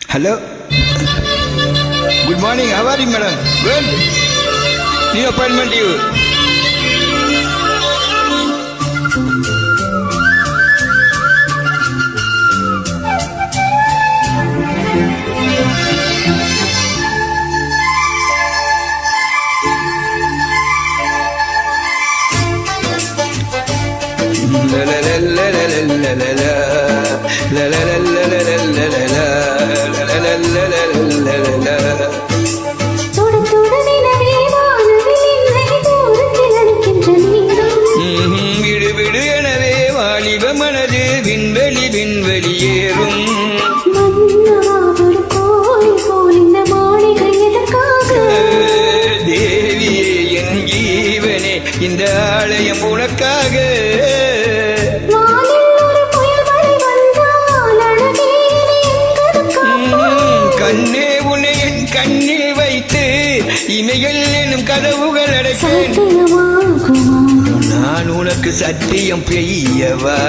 Hello. Good morning. How are you, madam? Good. New appointment you. La la la la la la la la la la la la la la la la விடு விடு எனவே வாலிப மனது விண்வெளி விண்வெளியேறும் தேவியே என் ஜீவனே இந்த ஆலயம் உனக்காக கண்ணே உன்னை என் கண்ணில் வைத்து இமைகள் எனும் கதவுகள் அடைத்தேன் நான் உனக்கு சத்தியம் பெய்யவா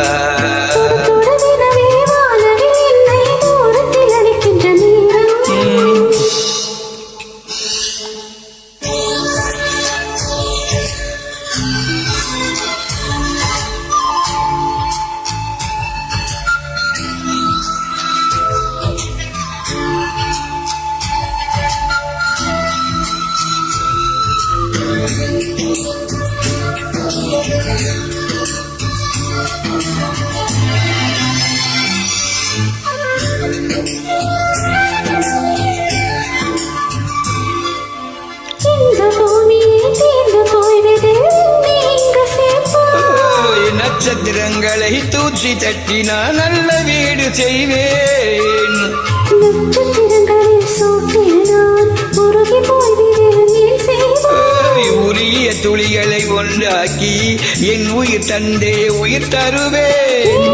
நட்சத்திரங்களை தூற்றி தட்டி நான் நல்ல வீடு செய்வேன் உரிய துளிகளை ஒன்றாக்கி என் உயிர் தந்தே உயிர் தருவேன்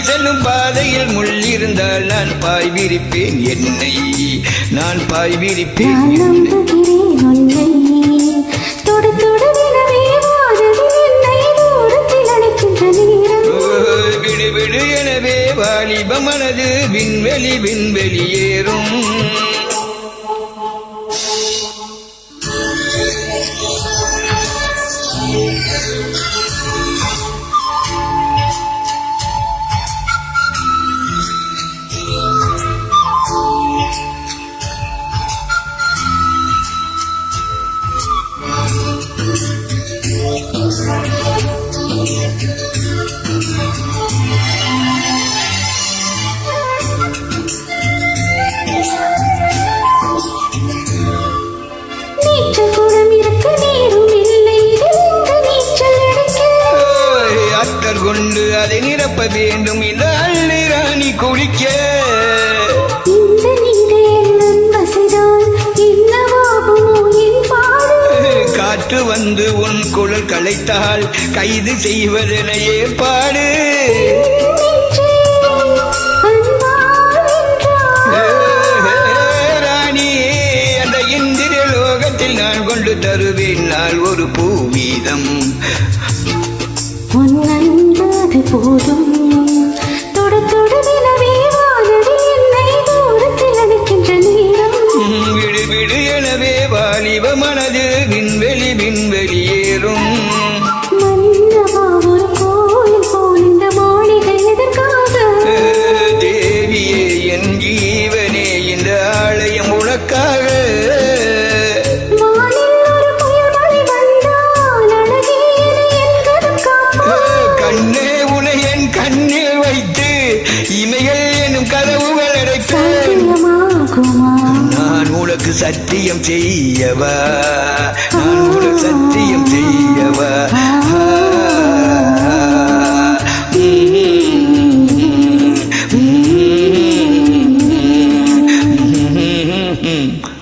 செல்லும் பாதையில் முள் இருந்தால் நான் பாய் விரிப்பேன் என்னை நான் பாய் விரிப்பேன் விடு விடு எனவே வாலிப மனது விண்வெளி விண்வெளியேறும் கொண்டு அதை நிரப்ப வேண்டும் இந்த அள்ளி ராணி குளிக்க காற்று வந்து உன் குழல் களைத்தால் கைது செய்வதென ஏற்பாடு ராணி அந்த இந்திர லோகத்தில் நான் கொண்டு தருவேன் நாள் ஒரு பூவீதம் போதும் தொட தொட நிலவே வானவில் என்னை தூரத்தில் அணைக்கின்ற நேரம் விடு விடு எனவே வாலிப மனது விண்வெளி விண்வெளியேறும் மன்னவா ஒரு கோயில் போல் இந்த மாளிகை எதற்காக தேவியே என் ஜீவனே இந்த ஆலயம் உனக்காக கண்ணில் வைத்து இமைகள் எனும் கதவுகள் அடைத்தேன் நான் உனக்கு சத்தியம் செய்யவா நான் உனக்கு சத்தியம் செய்யவா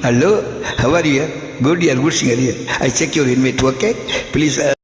Hello, how are you? Good, you are good singer here. I check your inmate, okay? Please